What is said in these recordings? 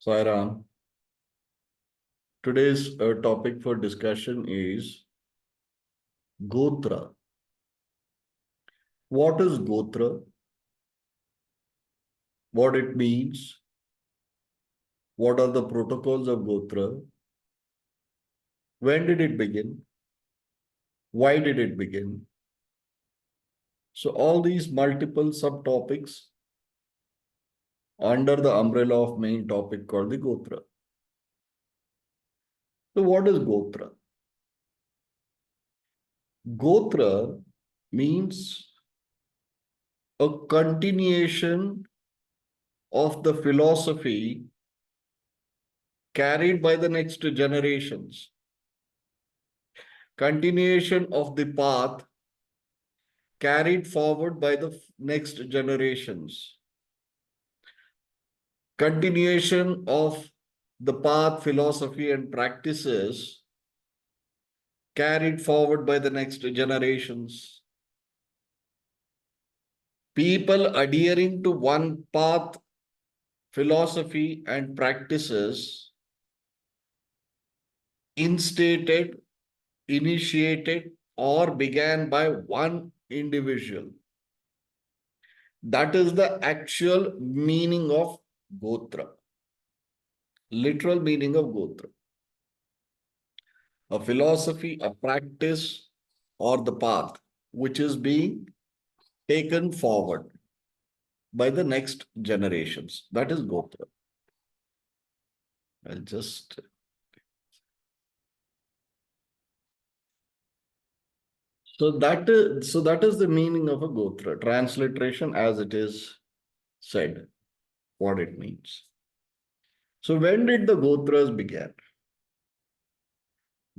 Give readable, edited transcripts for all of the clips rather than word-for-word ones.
Sairam. Today's topic for discussion is Gotra. What is Gotra? What it means? What are the protocols of Gotra? When did it begin? Why did it begin? So all these multiple subtopics under the umbrella of main topic called the Gotra. So what is Gotra? Gotra means a continuation of the philosophy carried by the next generations, continuation of the path carried forward by the next generations, continuation of the path, philosophy, and practices carried forward by the next generations. People adhering to one path, philosophy, and practices instated, initiated, or began by one individual. That is the actual meaning of Gotra. Literal meaning of Gotra. A philosophy, a practice, or the path which is being taken forward by the next generations. That is Gotra. I'll just. So that is the meaning of a Gotra. Transliteration as it is said, what it means. So when did the Gotras begin?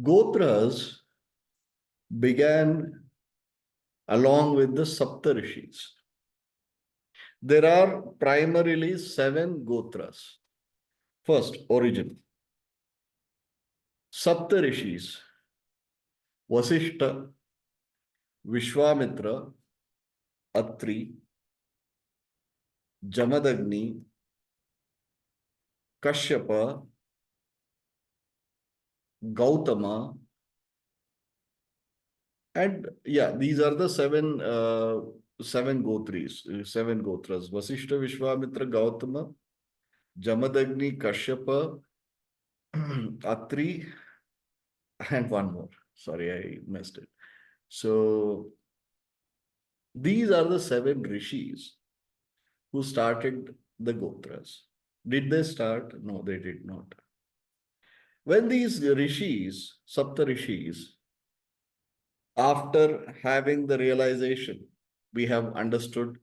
Gotras began along with the Saptarishis. There are primarily 7 Gotras. First, origin. Saptarishis, Vasishta, Vishwamitra, Atri, Jamadagni, Kashyapa, Gautama, and these are the seven Gotris, 7 Gotras. Vasishta, Vishwamitra, Gautama, Jamadagni, Kashyapa, Atri, and one more. Sorry, I missed it. So these are the 7 rishis who started the Gotras. Did they start? No, they did not. When these rishis, Sapta rishis, after having the realization, we have understood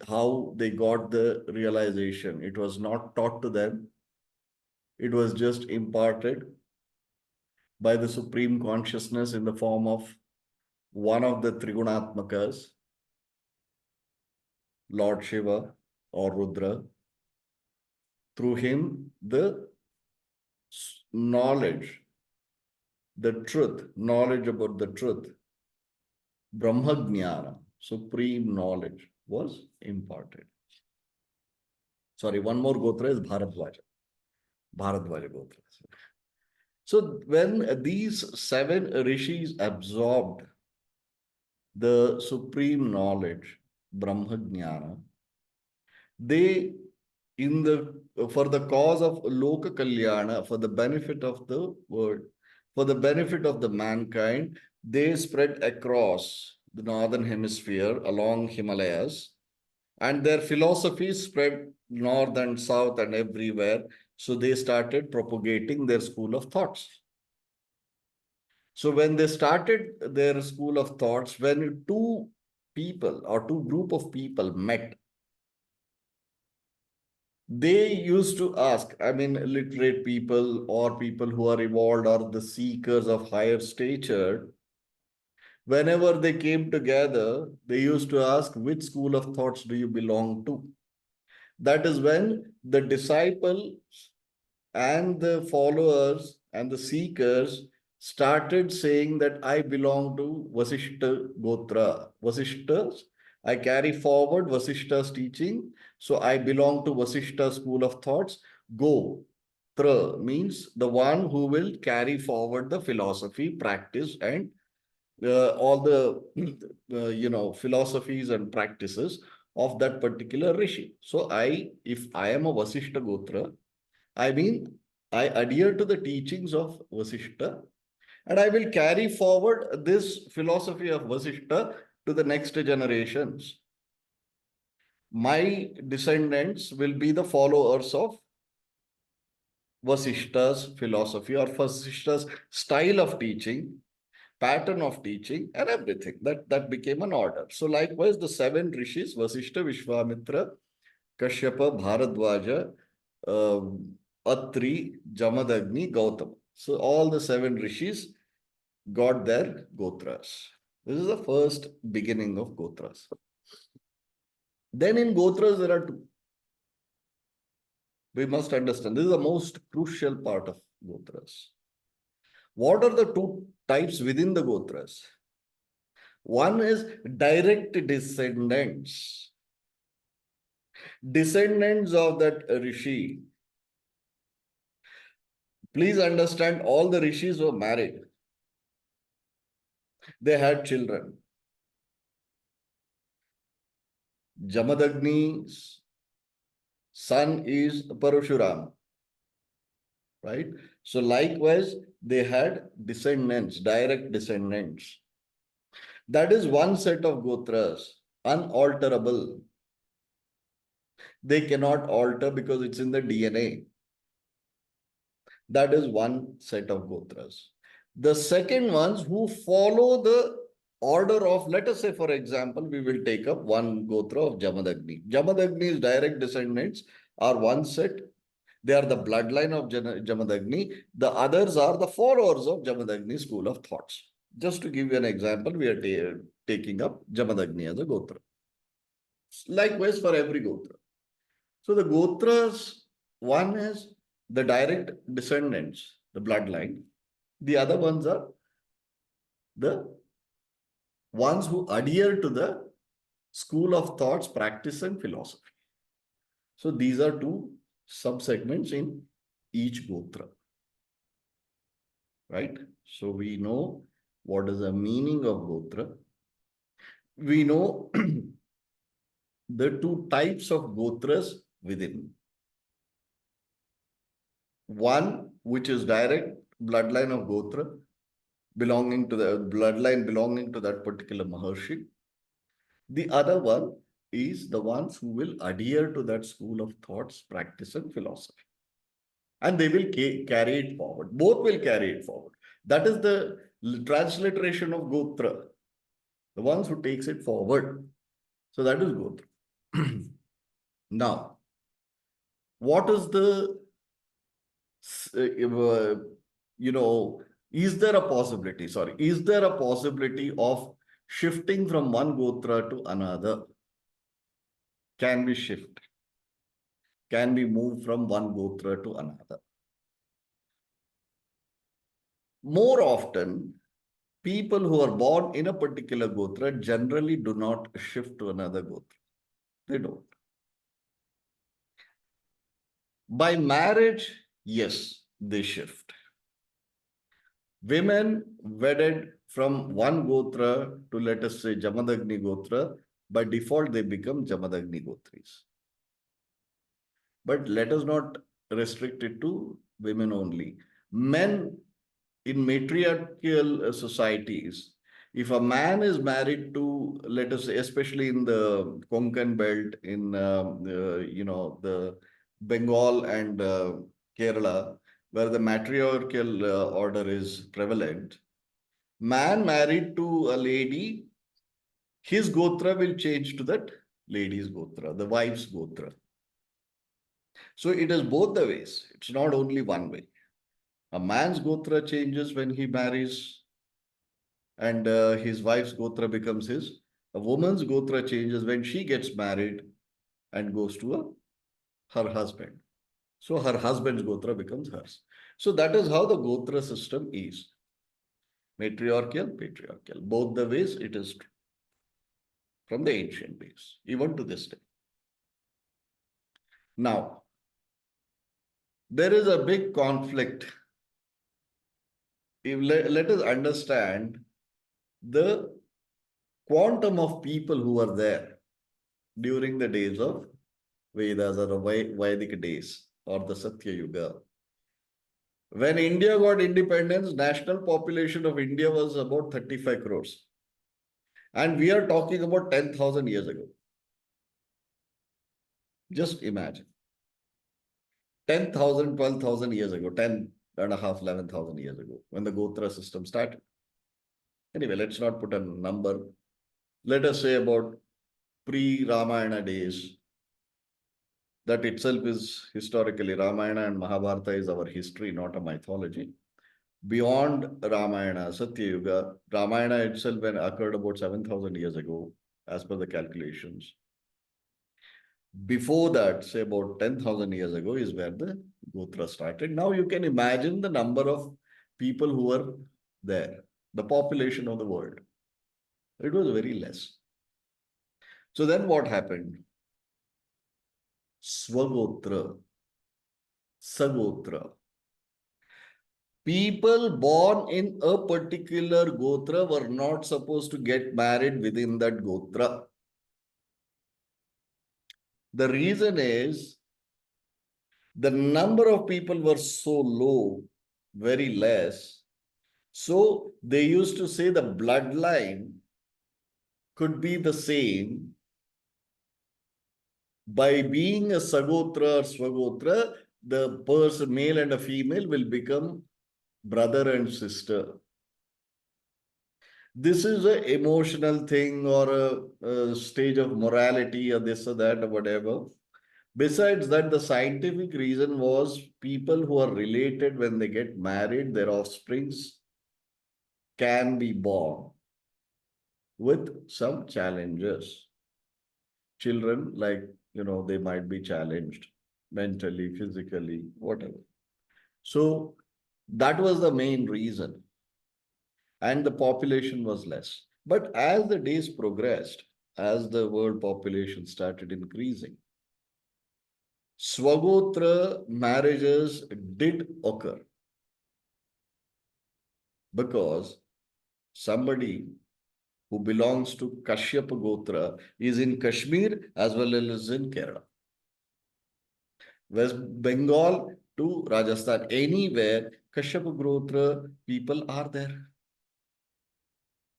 how they got the realization. It was not taught to them. It was just imparted by the Supreme Consciousness in the form of one of the Trigunatmakas, Lord Shiva or Rudra. Through him, the knowledge, the truth, knowledge about the truth, Brahmajnana, supreme knowledge, was imparted. Sorry, one more Gotra is Bharadwaja. Bharadwaja Gotra. So when these 7 rishis absorbed the supreme knowledge, Brahmajnana, they, for the cause of Loka Kalyana, for the benefit of the world, for the benefit of the mankind, they spread across the northern hemisphere along Himalayas, and their philosophies spread north and south and everywhere. So they started propagating their school of thoughts. So when they started their school of thoughts, when 2 people or 2 group of people met, they used to ask, I mean, literate people or people who are evolved or the seekers of higher stature, whenever they came together, they used to ask, which school of thoughts do you belong to? That is when the disciples and the followers and the seekers started saying that I belong to Vasishta Gotra. Vasishtas, I carry forward Vasishta's teaching. So I belong to Vasishta school of thoughts. Gotra means the one who will carry forward the philosophy, practice, and all the philosophies and practices of that particular rishi. So if I am a Vasishta Gotra, I mean I adhere to the teachings of Vasishta, and I will carry forward this philosophy of Vasishta to the next generations. My descendants will be the followers of Vasishta's philosophy or Vasishta's style of teaching, pattern of teaching, and everything. That became an order. So likewise, the seven rishis, Vasishta, Vishwamitra, Kashyapa, Bharadwaja, Atri, Jamadagni, Gautama. So all the seven rishis got their Gotras. This is the first beginning of Gotras. Then in Gotras, there are two. We must understand, this is the most crucial part of Gotras. What are the two types within the Gotras? One is direct descendants. Descendants of that rishi. Please understand, all the rishis were married. They had children. Jamadagni's son is Parashuram. Right? So likewise, they had descendants, direct descendants. That is one set of Gotras, unalterable. They cannot alter because it's in the DNA. That is one set of Gotras. The second ones who follow the order of, let us say, for example, we will take up one Gotra of Jamadagni. Jamadagni's direct descendants are one set. They are the bloodline of Jamadagni. The others are the followers of Jamadagni school of thoughts. Just to give you an example, we are taking up Jamadagni as a Gotra. Likewise for every Gotra. So the Gotras, one is the direct descendants, the bloodline. The other ones are the ones who adhere to the school of thoughts, practice, and philosophy. So these are two sub-segments in each Gotra. Right? So we know what is the meaning of Gotra. We know the two types of Gotras within. One, which is direct bloodline of Gotra, belonging to the bloodline belonging to that particular Maharshi. The other one is the ones who will adhere to that school of thoughts, practice, and philosophy. And they will carry it forward. Both will carry it forward. That is the transliteration of Gotra, the ones who takes it forward. So that is Gotra. Now, what is the, is there a possibility, is there a possibility of shifting from one Gotra to another? Can we shift? Can we move from one Gotra to another? More often, people who are born in a particular Gotra generally do not shift to another Gotra. They don't. By marriage, yes, they shift. Women wedded from one Gotra to, let us say, Jamadagni Gotra, by default, they become Jamadagni Gotris. But let us not restrict it to women only. Men in matriarchal societies, if a man is married to, let us say, especially in the Konkan belt, in the Bengal and Kerala, where the matriarchal order is prevalent, man married to a lady, his Gotra will change to that lady's Gotra, the wife's Gotra. So it is both the ways. It's not only one way. A man's Gotra changes when he marries and his wife's Gotra becomes his. A woman's Gotra changes when she gets married and goes to her husband. So her husband's Gotra becomes hers. So that is how the Gotra system is. Matriarchal, patriarchal. Both the ways it is true. From the ancient days, even to this day. Now, there is a big conflict. Let us understand the quantum of people who were there during the days of Vedas or the Vedic days or the Satya Yuga. When India got independence, national population of India was about 35 crores. And we are talking about 10,000 years ago. Just imagine. 10,000, 12,000 years ago, 10 and a half, 11,000 years ago, when the Gotra system started. Anyway, let's not put a number. Let us say about pre-Ramayana days. That itself is historically, Ramayana and Mahabharata is our history, not a mythology. Beyond Ramayana, Satya Yuga, Ramayana itself occurred about 7,000 years ago, as per the calculations. Before that, say about 10,000 years ago, is where the Gotra started. Now you can imagine the number of people who were there, the population of the world. It was very less. So then what happened? Swagotra, Sagotra. People born in a particular Gotra were not supposed to get married within that Gotra. The reason is the number of people were so low, very less. So they used to say the bloodline could be the same. By being a Sagotra or Swagotra, the person, male and a female, will become brother and sister. This is an emotional thing or a stage of morality or this or that or whatever. Besides that, the scientific reason was people who are related when they get married, their offsprings can be born with some challenges. Children, like, they might be challenged mentally, physically, whatever. So that was the main reason. And the population was less. But as the days progressed, as the world population started increasing, Swagotra marriages did occur because somebody who belongs to Kashyap Gotra is in Kashmir as well as in Kerala. West Bengal to Rajasthan, anywhere, Kashyap Gotra people are there.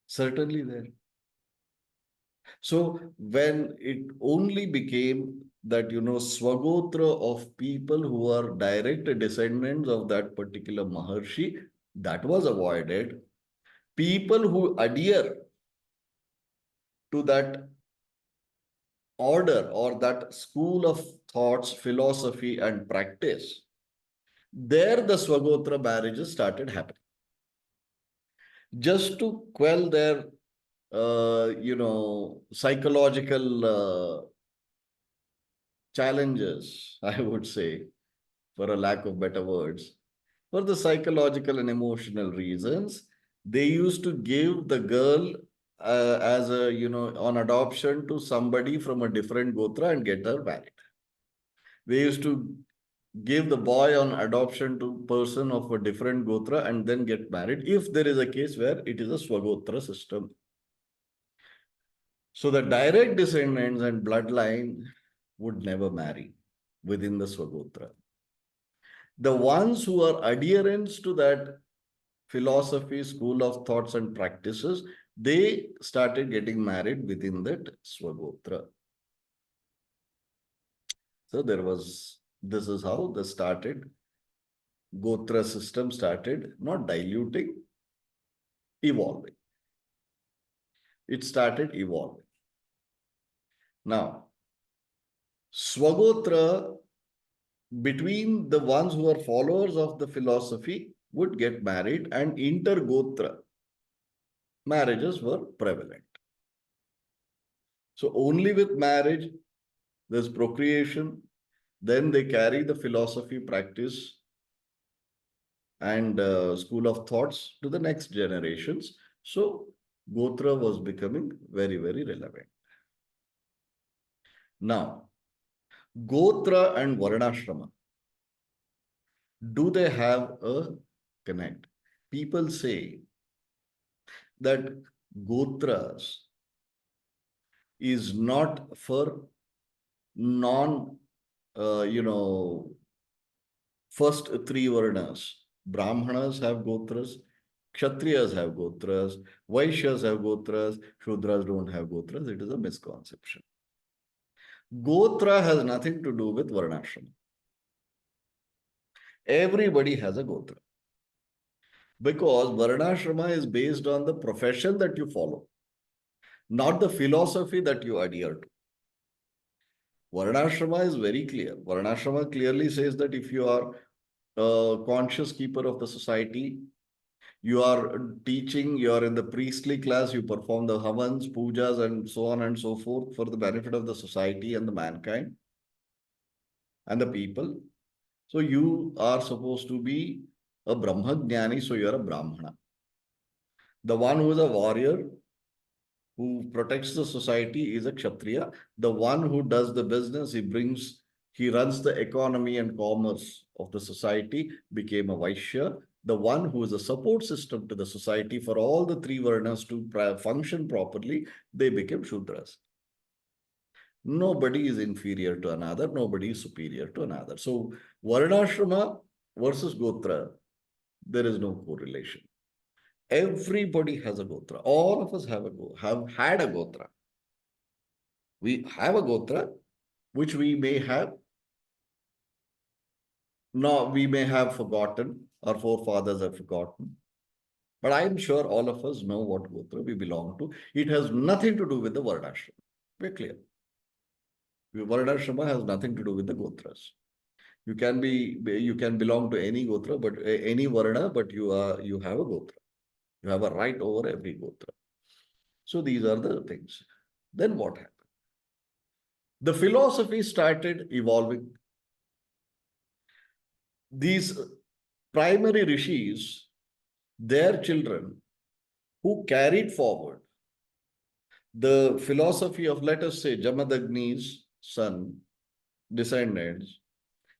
Certainly there. So when it only became that, Swagotra of people who are direct descendants of that particular Maharshi, that was avoided. People who adhere to that order or that school of thoughts, philosophy, and practice, there the Swagotra marriages started happening. Just to quell their, psychological challenges, I would say, for a lack of better words, for the psychological and emotional reasons, they used to give the girl as a, on adoption to somebody from a different Gotra and get her married. They used to give the boy on adoption to person of a different Gotra and then get married if there is a case where it is a Swagotra system. So the direct descendants and bloodline would never marry within the Swagotra. The ones who are adherents to that philosophy, school of thoughts and practices, they started getting married within that Swagotra. So this is how the Gotra system started, not diluting, evolving. It started evolving. Now, Swagotra, between the ones who are followers of the philosophy, would get married, and intergotra marriages were prevalent. So only with marriage, there's procreation, then they carry the philosophy practice and school of thoughts to the next generations. So Gotra was becoming very, very relevant. Now, Gotra and Varnashrama. Do they have a connect? People say that Gotras is not for non, you know, first three Varnas. Brahmanas have Gotras, Kshatriyas have Gotras, Vaishyas have Gotras, Shudras don't have Gotras. It is a misconception. Gotra has nothing to do with Varnashrama. Everybody has a Gotra. Because Varnashrama is based on the profession that you follow, not the philosophy that you adhere to. Varnashrama is very clear. Varnashrama clearly says that if you are a conscious keeper of the society, you are teaching, you are in the priestly class, you perform the havans, pujas, and so on and so forth for the benefit of the society and the mankind and the people. So you are supposed to be a Brahmajnani, so you are a Brahmana. The one who is a warrior, who protects the society is a Kshatriya. The one who does the business, he runs the economy and commerce of the society, became a Vaishya. The one who is a support system to the society for all the three Varnas to function properly, they became Shudras. Nobody is inferior to another, nobody is superior to another. So, Varnashrama versus Gotra, there is no correlation. Everybody has a Gotra. All of us have had a Gotra. We have a Gotra, which we may have we may have forgotten, our forefathers have forgotten. But I'm sure all of us know what Gotra we belong to. It has nothing to do with the Varnashrama. We're clear. Varnashrama has nothing to do with the Gotras. You can belong to any Gotra, but any Varna, but you have a Gotra. You have a right over every Gotra. So these are the things. Then what happened? The philosophy started evolving. These primary rishis, their children, who carried forward the philosophy of, let us say, Jamadagni's son, descendants,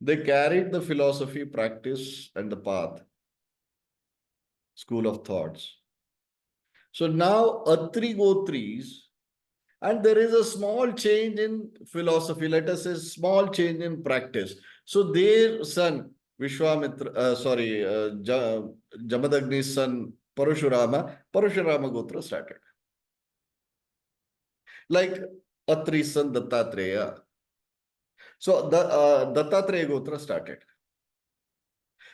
they carried the philosophy, practice, and the path, school of thoughts. So now Atri Gotris, and there is a small change in philosophy, let us say small change in practice. So their son, Vishwamitra, Jamadagni's son, Parashurama Gotra started. Like Atri's son, Dattatreya. So the Dattatreya Gotra started.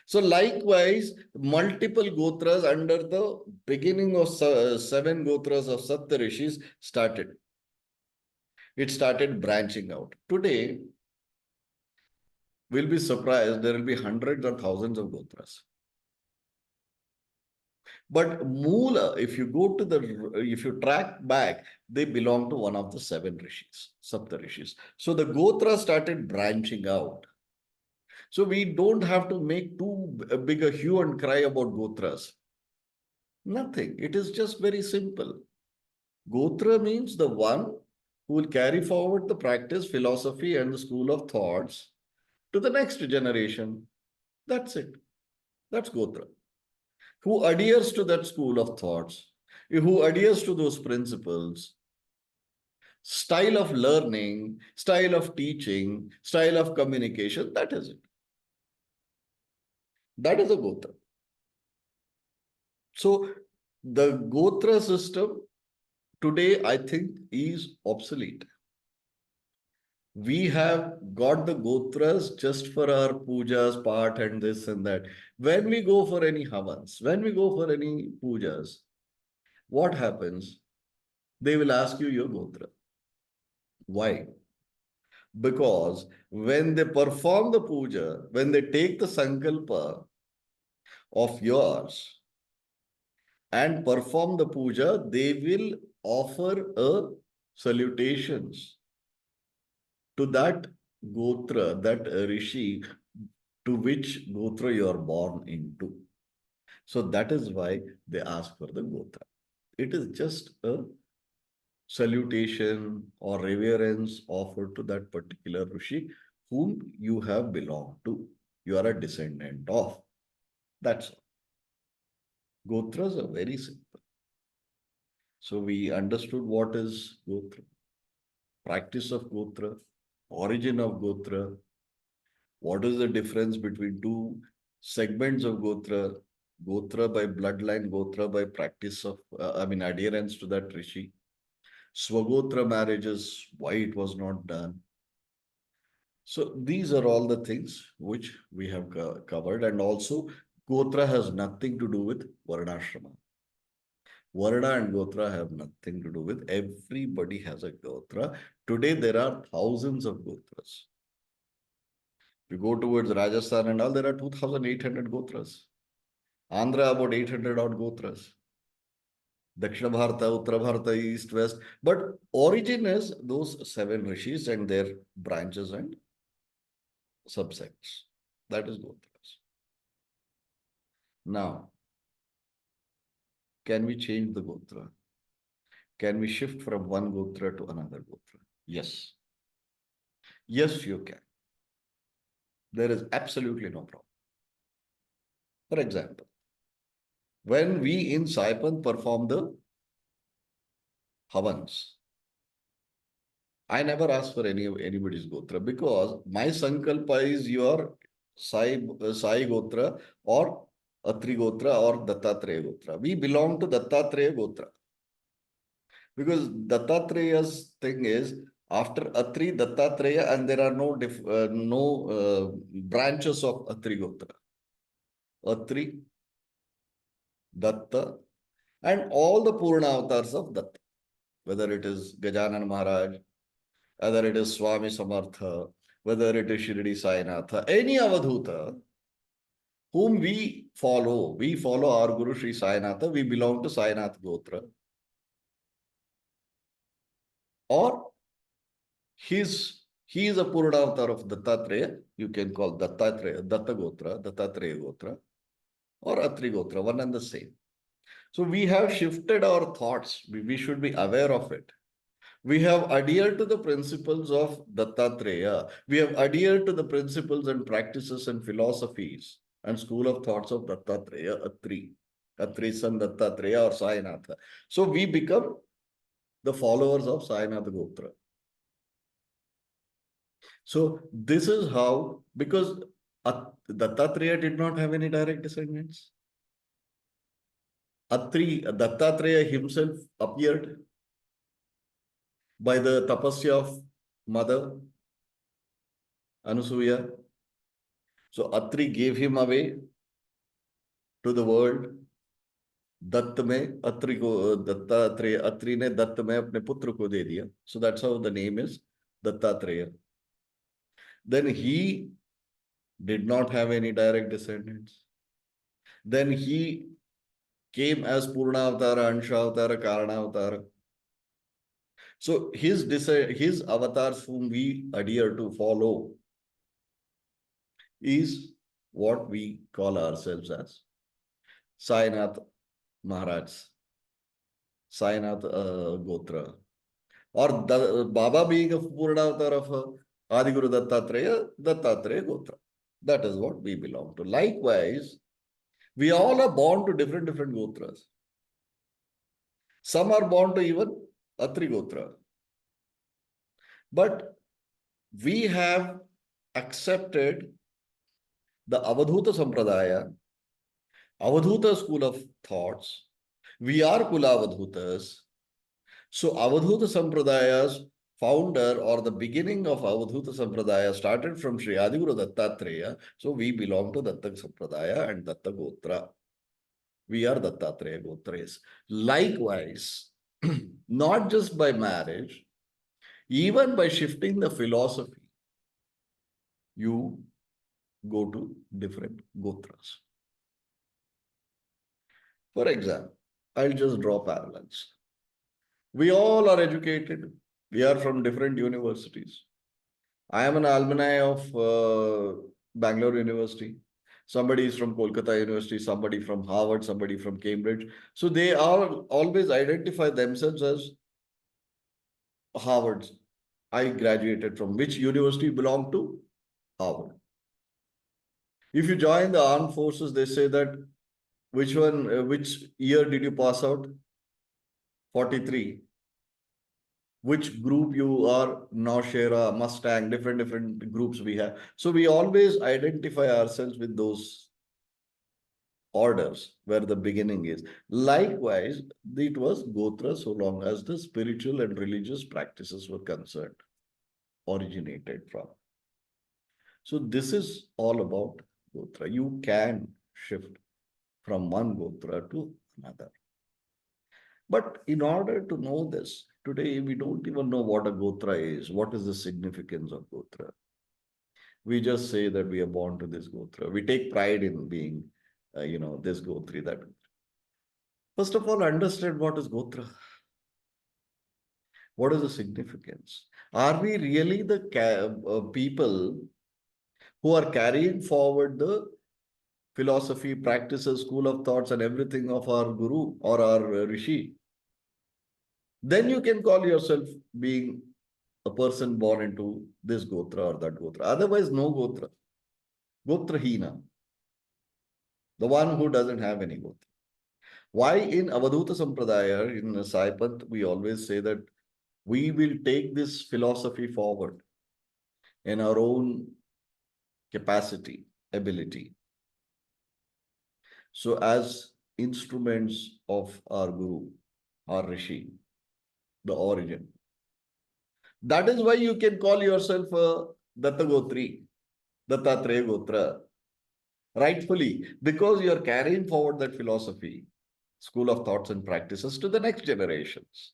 So likewise, multiple Gotras under the beginning of seven Gotras of Sapta Rishis started. It started branching out. Today, we'll be surprised, there will be hundreds or thousands of Gotras. But Mula, if you track back, they belong to one of the seven Rishis, Sapta Rishis. So the Gotra started branching out. So we don't have to make too big a hue and cry about Gotras. Nothing. It is just very simple. Gotra means the one who will carry forward the practice, philosophy, and the school of thoughts to the next generation. That's it. That's Gotra. Who adheres to that school of thoughts, who adheres to those principles, style of learning, style of teaching, style of communication, that is it. That is a Gotra. So the Gotra system today, I think, is obsolete. We have got the Gotras just for our pujas, part, and this and that. When we go for any havans, when we go for any pujas, what happens? They will ask you your Gotra. Why? Because when they perform the puja, when they take the sankalpa of yours and perform the puja, they will offer a salutations to that Gotra, that Rishi, to which Gotra you are born into. So that is why they ask for the Gotra. It is just a salutation or reverence offered to that particular Rishi whom you have belonged to. you are a descendant of. That's all. Gotras are very simple. So we understood what is Gotra, practice of Gotra, origin of Gotra, what is the difference between two segments of Gotra, Gotra by bloodline, Gotra by practice of, adherence to that Rishi, Swagotra marriages, why it was not done. So these are all the things which we have covered. And also, Gotra has nothing to do with Varnashrama. Varna and Gotra have nothing to do with. Everybody has a Gotra. Today, there are thousands of Gotras. If you go towards Rajasthan and all, there are 2,800 Gotras. Andhra, about 800 odd Gotras. Dakshina Bharata, Uttara Bharata, East, West. But origin is those seven rishis and their branches and subsects. That is Gotras. Now, can we change the Gotra? Can we shift from one Gotra to another Gotra? Yes. Yes, you can. There is absolutely no problem. For example, when we in Saipanth perform the Havans, I never ask for anybody's Gotra because my Sankalpa is your Sai Gotra or Atri Gotra or Dattatreya Gotra. We belong to Dattatreya Gotra. Because Dattatreya's thing is after Atri, Dattatreya, and there are no branches of Atri Gotra. Atri, Datta, and all the Purna avatars of Datta, whether it is Gajanan Maharaj, whether it is Swami Samartha, whether it is Shirdi Sainatha, any Avadhuta whom we follow our Guru Sri Sainatha, we belong to Sainath Gotra. Or he is a Purna avatar of Dattatreya, you can call Dattatreya, Datta Gotra, Dattatreya Gotra, or Atri Gotra, one and the same. So we have shifted our thoughts. We should be aware of it. We have adhered to the principles of Dattatreya. We have adhered to the principles and practices and philosophies and school of thoughts of Dattatreya, Atri son Dattatreya or Sainatha. So we become the followers of Sainatha Gotra. So this is how, because Dattatreya did not have any direct descendants. Dattatreya himself appeared by the tapasya of mother Anusuya. So Atri gave him away to the world. Dutt में अत्रि को दत्तात्रेय अत्रि ने दत्त में अपने पुत्र को दे दिया. So that's how the name is Dattatreya. Then he did not have any direct descendants. Then he came as Purna Avatara, Ansha Avatara, Karana Avatara. So his avatars whom we adhere to follow is what we call ourselves as Sainath Maharaj, Sainath Gotra. Or Baba being a Purna avatar of Adiguru Dattatreya, Dattatreya Gotra. That is what we belong to. Likewise, we all are born to different Gotras. Some are born to even Atri Gotra. But we have accepted the Avadhuta Sampradaya, Avadhuta school of thoughts. We are Kulavadhutas. So Avadhuta Sampradaya's founder or the beginning of Avadhuta Sampradaya started from Sri Adiguru Dattatreya. So we belong to Datta Sampradaya and Datta Gotra. We are Dattatreya Gotras. Likewise, not just by marriage, even by shifting the philosophy, you go to different Gotras. For example, I'll just draw parallels. We all are educated. We are from different universities. I am an alumni of Bangalore University. Somebody is from Kolkata University, somebody from Harvard, somebody from Cambridge. So they all always identify themselves as Harvard. I graduated from which university belong to? Harvard. If you join the armed forces, they say that which year did you pass out? 43. Which group you are? Naushera, Mustang, different groups we have. So we always identify ourselves with those orders where the beginning is. Likewise, it was Gotra so long as the spiritual and religious practices were concerned, originated from. So this is all about Gotra. You can shift from one Gotra to another. But in order to know this, today we don't even know what a Gotra is. What is the significance of Gotra? We just say that we are born to this Gotra. We take pride in being, this Gotri, that. First of all, understand what is Gotra. What is the significance? Are we really the people who are carrying forward the philosophy, practices, school of thoughts, and everything of our guru or our rishi? Then you can call yourself being a person born into this Gotra or that Gotra. Otherwise, no Gotra. Gotrahina, the one who doesn't have any Gotra. Why in Avadhuta Sampradaya, in Saipanth, we always say that we will take this philosophy forward in our own capacity, ability. So as instruments of our Guru, our Rishi, the origin. That is why you can call yourself a Dattagotri, Dattatreya Gotra, rightfully, because you are carrying forward that philosophy, school of thoughts and practices to the next generations.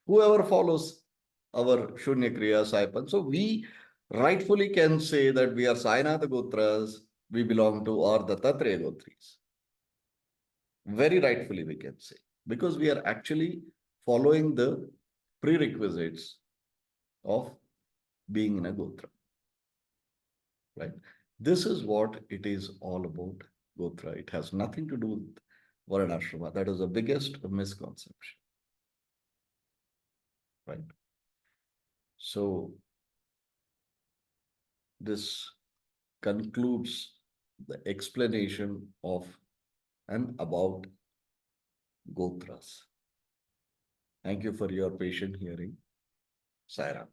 Whoever follows our Shunya Kriya Saipan. So we rightfully can say that we are Sainatha Gotras, we belong to or the Tatreya Gotris. Very rightfully we can say, because we are actually following the prerequisites of being in a Gotra. Right? This is what it is all about, Gotra. It has nothing to do with Varnashrama. That is the biggest misconception. Right? So this concludes the explanation of and about Gotras. Thank you for your patient hearing. Sai Ram.